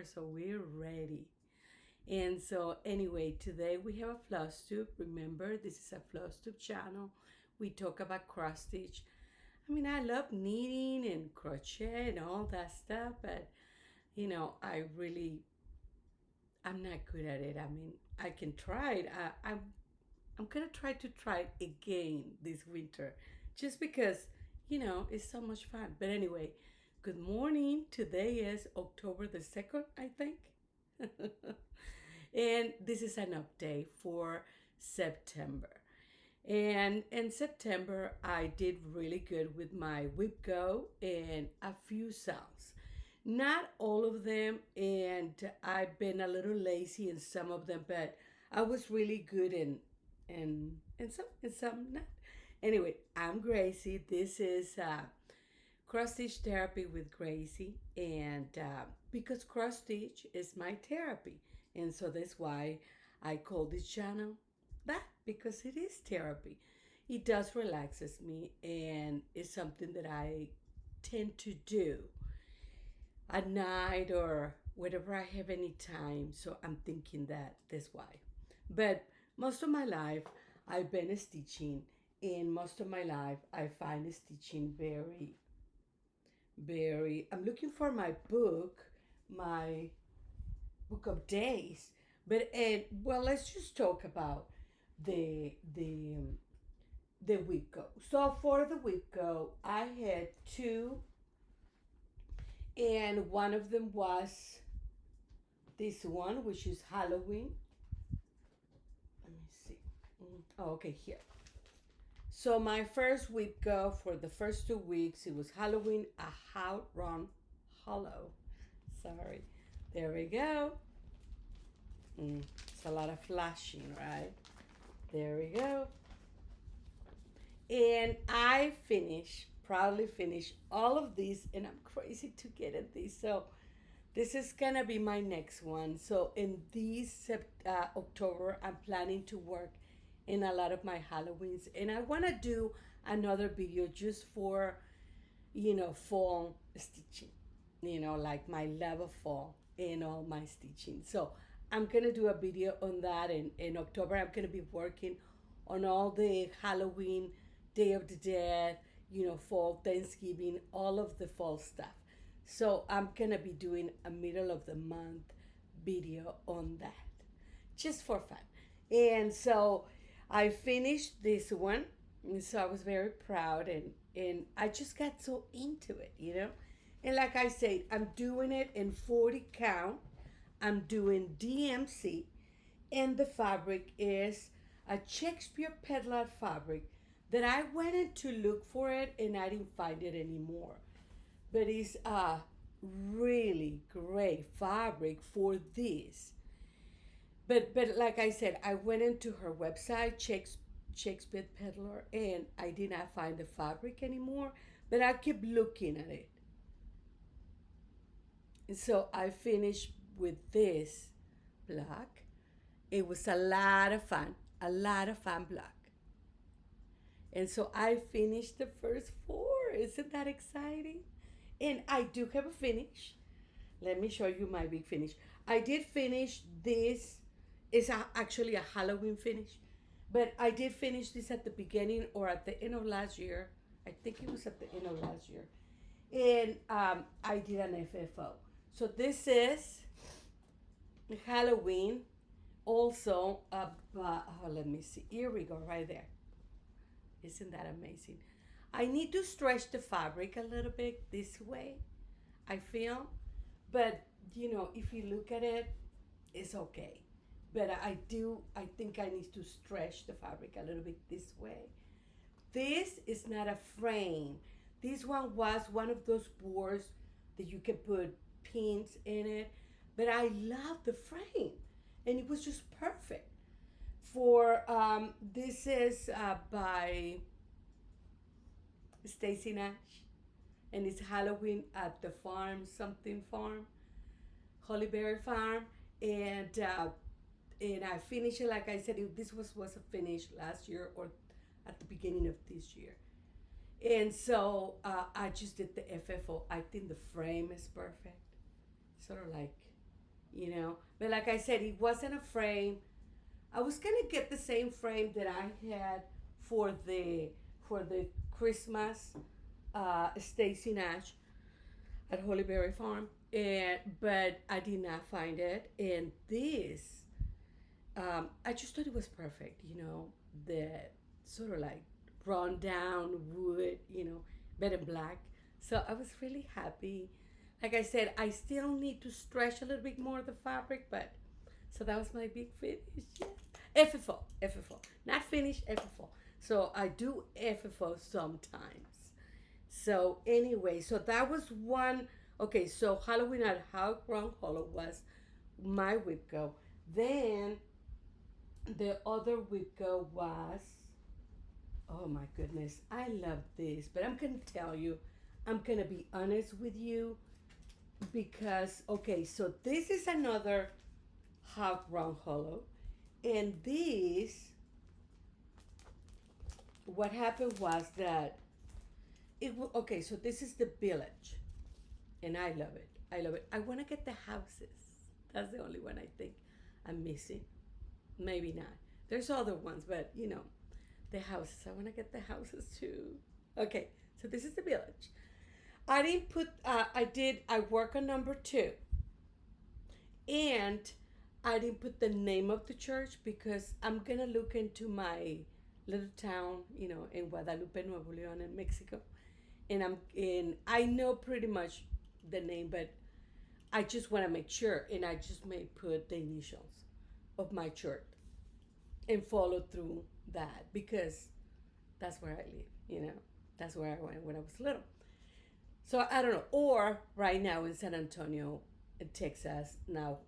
so we're ready. And so, anyway, today we have a Flosstube. Remember, this is a Flosstube channel. We talk about cross stitch. I mean, I love knitting and crochet and all that stuff, but I'm not good at it. I mean, I can try it. I'm gonna try it again this winter, just because it's so much fun. But anyway, good morning. Today is October 2nd, I think. And this is an update for September. And in September, I did really good with my whip go and a few songs. Not all of them, and I've been a little lazy in some of them, but I was really good in some not. Anyway, I'm Gracie. This is cross stitch therapy with Gracie, and because cross stitch is my therapy, and so that's why I call this channel that, because it is therapy. It does relaxes me, and it's something that I tend to do at night or whenever I have any time. So I'm thinking that that's why. But most of my life I've been stitching, and most of my life I find stitching very. I'm looking for my book of days. But well, let's just talk about the the um, the week go. So for the week go, I had two, and one of them was this one, which is Halloween. Let me see. Oh, okay, here. So my first week go for the first 2 weeks, it was Halloween, a how run hollow. Sorry. There we go. It's a lot of flashing, right? There we go. And I proudly finished all of these, and I'm crazy to get at these. So this is gonna be my next one. So in this October, I'm planning to work in a lot of my Halloweens, and I wanna do another video just for fall stitching. Like my love of fall and all my stitching. So I'm gonna do a video on that in October. I'm gonna be working on all the Halloween, Day of the Dead, fall, Thanksgiving, all of the fall stuff. So I'm gonna be doing a middle of the month video on that, just for fun. And so I finished this one, and so I was very proud, and I just got so into it. And like I said, I'm doing it in 40 count. I'm doing DMC, and the fabric is a Shakespeare peddler fabric that I went in to look for it, and I didn't find it anymore. But it's a really great fabric for this. But like I said, I went into her website, Shakespeare Peddler, and I did not find the fabric anymore. But I kept looking at it, and so I finished with this block. It was a lot of fun block. And so I finished the first four. Isn't that exciting? And I do have a finish. Let me show you my big finish. I did finish this. It's actually a Halloween finish. But I did finish this at the beginning or at the end of last year. I think it was at the end of last year. And I did an FFO. So this is Halloween. Also, let me see. Here we go, right there. Isn't that amazing? I need to stretch the fabric a little bit this way, I feel. But, if you look at it, it's okay. But I think I need to stretch the fabric a little bit this way. This is not a frame. This one was one of those boards that you can put pins in it. But I love the frame, and it was just perfect. For this is by Stacy Nash, and it's Halloween at the farm, something farm, Hollyberry Farm, and I finished it, like I said. This was a finish last year or at the beginning of this year, and so I just did the FFO. I think the frame is perfect, sort of like you know. But like I said, it wasn't a frame. I was gonna get the same frame that I had for the Christmas Stacy Nash at Hollyberry Farm, and but I did not find it. And this, I just thought it was perfect. You know, the sort of like run down wood. You know, red and black. So I was really happy. Like I said, I still need to stretch a little bit more of the fabric, but so that was my big finish. Yeah. FFO, FFO, not finish FFO. So I do FFO sometimes. So anyway, so that was one. Okay, so Halloween at How Ground Hollow was my whip go. Then the other whip go was, oh my goodness, I love this, but I'm gonna tell you, I'm gonna be honest with you because okay, so this is another How Ground Hollow, and this, what happened was that okay, so this is the village, and I love it. I love it. I want to get the houses. That's the only one I think I'm missing. Maybe not. There's other ones, but you know, the houses. I want to get the houses too. Okay, so this is the village. I didn't put. I did. I work on number two, and I didn't put the name of the church because I'm gonna look into my little town, you know, in Guadalupe, Nuevo León, in Mexico, and I know pretty much the name, but I just want to make sure, and I just may put the initials of my church and follow through that because that's where I live, you know, that's where I went when I was little. So I don't know, or right now in San Antonio, in Texas now.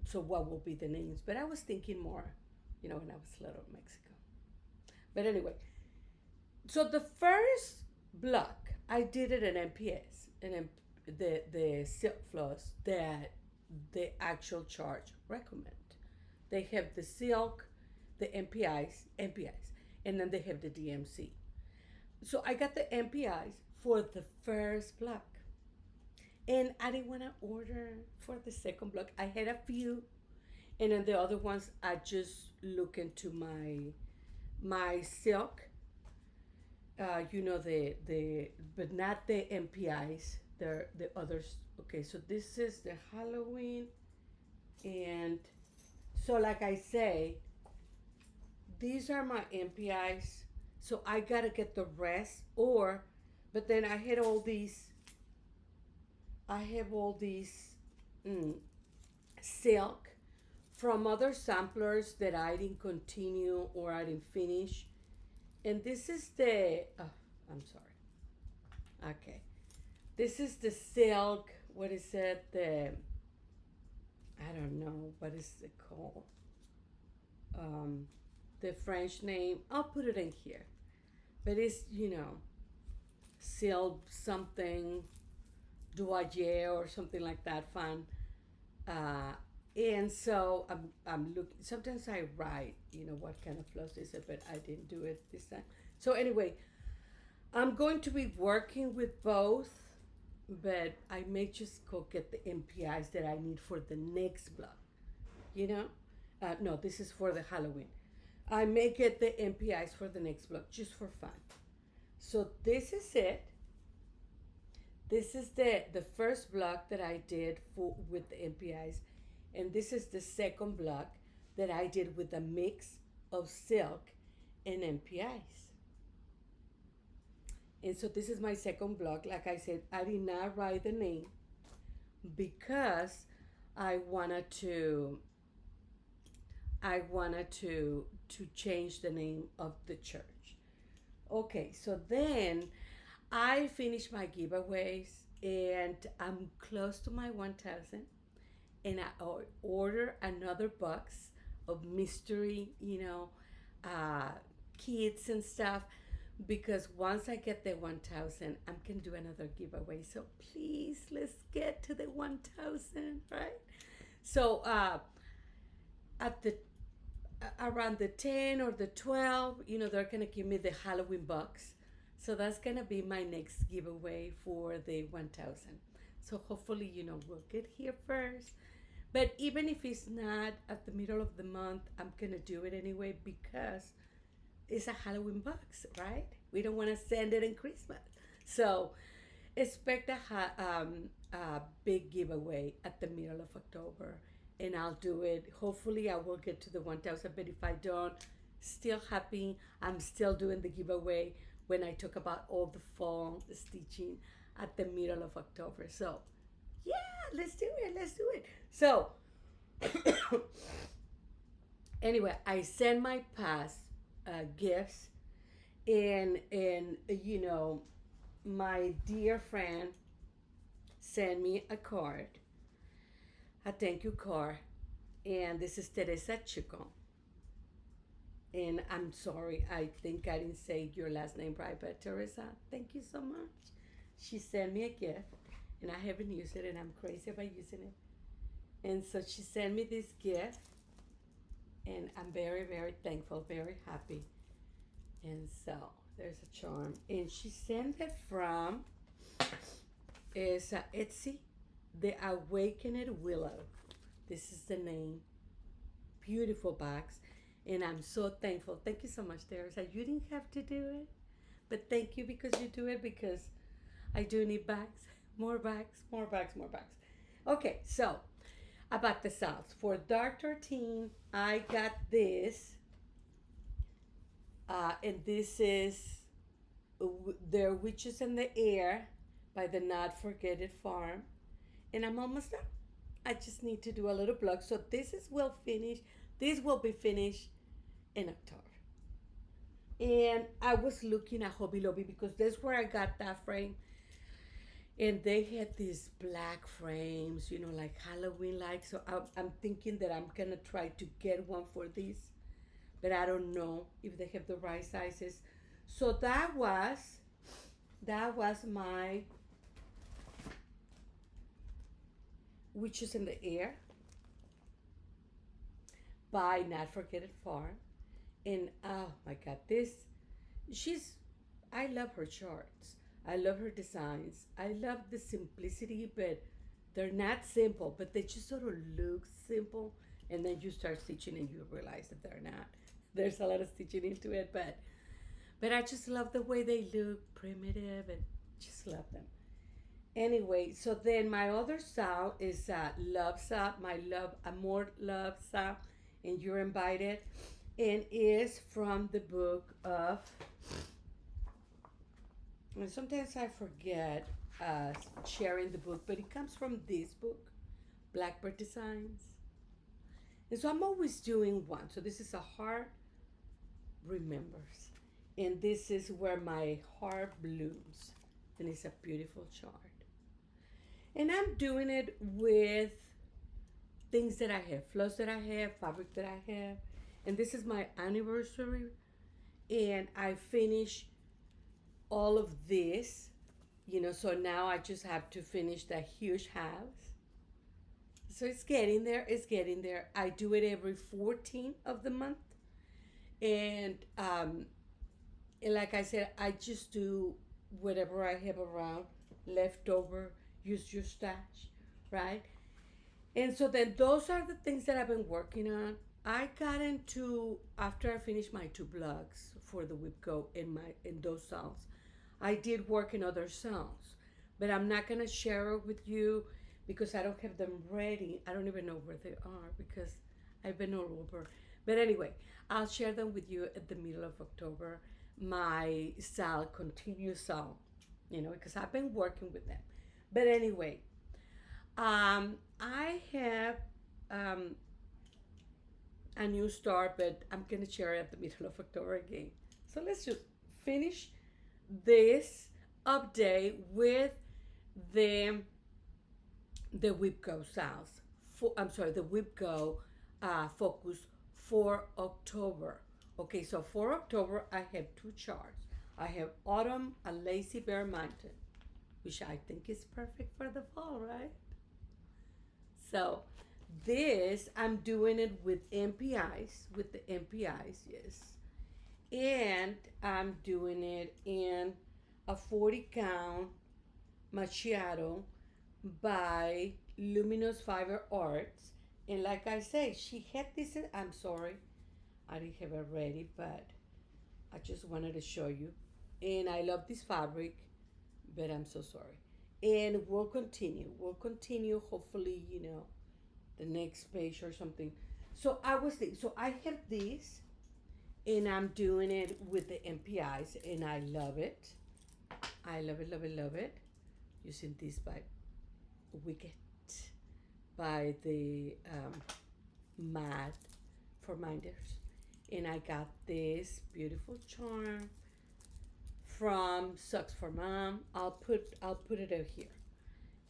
So what will be the names? But I was thinking more, you know, when I was little in Mexico. But anyway, so the first block I did it in MPS, and the silk floss that the actual charge recommend. They have the silk, the MPIs, and then they have the DMC. So I got the MPIs for the first block. And I didn't want to order for the second block. I had a few, and then the other ones I just look into my silk. You know the but not the MPIs. The others. Okay, so this is the Halloween, and so like I say, these are my MPIs. So I gotta get the rest, or, but then I had all these. I have all these silk from other samplers that I didn't continue or I didn't finish. And this is the, oh, I'm sorry. Okay. This is the silk, what is it? I don't know, what is it called? The French name, I'll put it in here. But it's, you know, silk something, Doyer or something like that fun. And so I'm looking, sometimes I write, you know, what kind of floss is it, but I didn't do it this time. So anyway, I'm going to be working with both, but I may just go get the MPIs that I need for the next block, you know? No, this is for the Halloween. I may get the MPIs for the next block just for fun. So this is it. This is the first block that I did with the MPIs, and this is the second block that I did with a mix of silk and MPIs. And so this is my second block. Like I said, I did not write the name because I wanted to change the name of the church. Okay, so then I finished my giveaways and I'm close to my 1,000, and I order another box of mystery, you know, kits and stuff, because once I get the 1,000, I'm gonna do another giveaway. So please, let's get to the 1,000, right? So at the around the 10 or the 12, you know, they're gonna give me the Halloween box. So that's gonna be my next giveaway for the 1,000. So hopefully, you know, we'll get here first. But even if it's not at the middle of the month, I'm gonna do it anyway because it's a Halloween box, right? We don't want to send it in Christmas. So expect a big giveaway at the middle of October, and I'll do it. Hopefully, I will get to the 1,000. But if I don't, still happy. I'm still doing the giveaway when I talk about all the fall stitching at the middle of October. So yeah, let's do it. Let's do it. So anyway, I send my past gifts, and my dear friend sent me a card, a thank you card, and this is Teresa Chico. And I'm sorry, I think I didn't say your last name right, but Teresa, thank you so much. She sent me a gift, and I haven't used it, and I'm crazy about using it. And so she sent me this gift, and I'm very, very thankful, very happy. And so there's a charm, and she sent it from is Etsy, the Awakened Willow. This is the name. Beautiful box, and I'm so thankful. Thank you so much, Teresa. You didn't have to do it, but thank you because you do it because I do need bags, more bags, more bags, more bags. Okay, so about the sauce for Dark 13, I got this, and this is There are Witches in the Air by the Not Forget It Farm. And I'm almost done. I just need to do a little block. So this is well finished. This will be finished in October. And I was looking at Hobby Lobby because that's where I got that frame. And they had these black frames, like Halloween like. So I'm thinking that I'm going to try to get one for this. But I don't know if they have the right sizes. So that was my Witches in the Air by Not Forget It Farm. And oh my God, she's, I love her charts. I love her designs. I love the simplicity, but they're not simple, but they just sort of look simple. And then you start stitching and you realize that they're not. There's a lot of stitching into it, but I just love the way they look, primitive, and just love them. Anyway, so then my other style is Love Style, my Love, Amor Love Style, and you're invited, and is from the book of, and sometimes I forget sharing the book, but it comes from this book, Blackbird Designs. And so I'm always doing one. So this is a heart remembers. And this is where my heart blooms. And it's a beautiful chart. And I'm doing it with things that I have, floss that I have, fabric that I have. And this is my anniversary. And I finish all of this, so now I just have to finish that huge house. So it's getting there, it's getting there. I do it every 14th of the month. And like I said, I just do whatever I have around, leftover, use your stash, right? And so then those are the things that I've been working on. I got into, after I finished my two blogs for the Whip Go in those songs, I did work in other songs, but I'm not gonna share it with you because I don't have them ready. I don't even know where they are because I've been all over. But anyway, I'll share them with you at the middle of October. My style continues song, because I've been working with them. But anyway, I have a new start, but I'm gonna share it at the middle of October again. So let's just finish this update with the Whip Go styles. I'm sorry, the Whip Go focus for October. Okay, so for October, I have two charts. I have Autumn and Lazy Bear Mountain, which I think is perfect for the fall, right? So this, I'm doing it with the MPIs, yes. And I'm doing it in a 40 count macchiato by Luminous Fiber Arts. And like I say, she had this. I'm sorry, I didn't have it ready, but I just wanted to show you. And I love this fabric, but I'm so sorry. And we'll continue. We'll continue. Hopefully, the next page or something. So I was thinking. So I have this, and I'm doing it with the MPIs, and I love it. I love it, love it, love it. Using this by Wicked, by the Mad for Minders. And I got this beautiful charm from Sucks for Mom. I'll put it out here.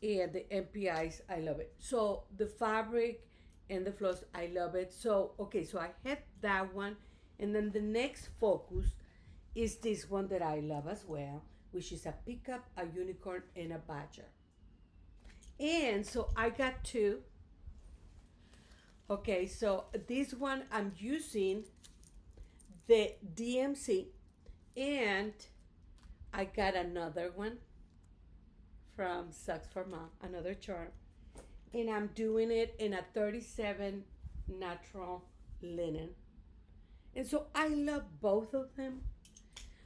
And the MPIs, I love it. So the fabric and the floss, I love it. So okay, so I had that one, and then the next focus is this one that I love as well, which is a pickup, a unicorn, and a badger. And so I got two. Okay, so this one I'm using the DMC, and I got another one from Sucks for Mom, another charm. And I'm doing it in a 37 natural linen. And so I love both of them.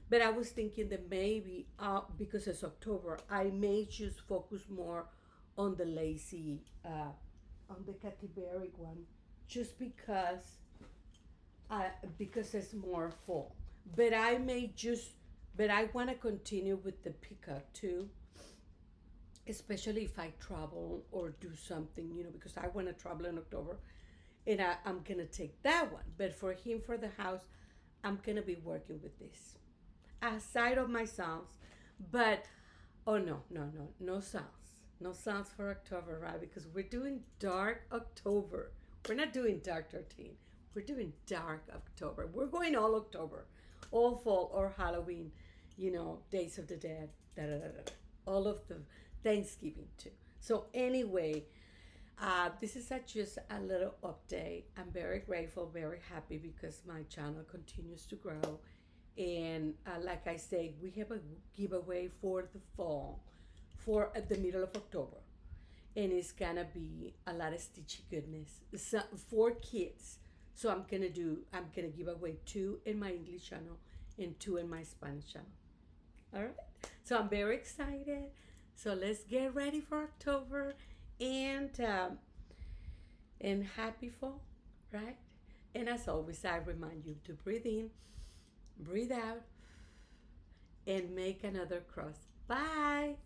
But I was thinking that maybe because it's October, I may just focus more on the lacy, on the Catiberic one, just because it's more full. But I may just, but I want to continue with the pickup too, especially if I travel or do something, because I want to travel in October, and I'm gonna take that one. But for him, for the house, I'm gonna be working with this aside of my sounds. But oh no, no, no, no sounds, no sounds for October, right? Because we're doing dark October. We're not doing dark 13. We're doing dark October. We're going all October, all fall or Halloween, Days of the Dead, da da da da, all of the Thanksgiving too. So anyway, this is just a little update. I'm very grateful, very happy because my channel continues to grow. And like I say, we have a giveaway for the fall, for the middle of October. And it's gonna be a lot of stitchy goodness for kids. So I'm gonna give away two in my English channel and two in my Spanish channel. All right. So I'm very excited. So let's get ready for October, and happy fall, right? And as always, I remind you to breathe in, breathe out, and make another cross. Bye.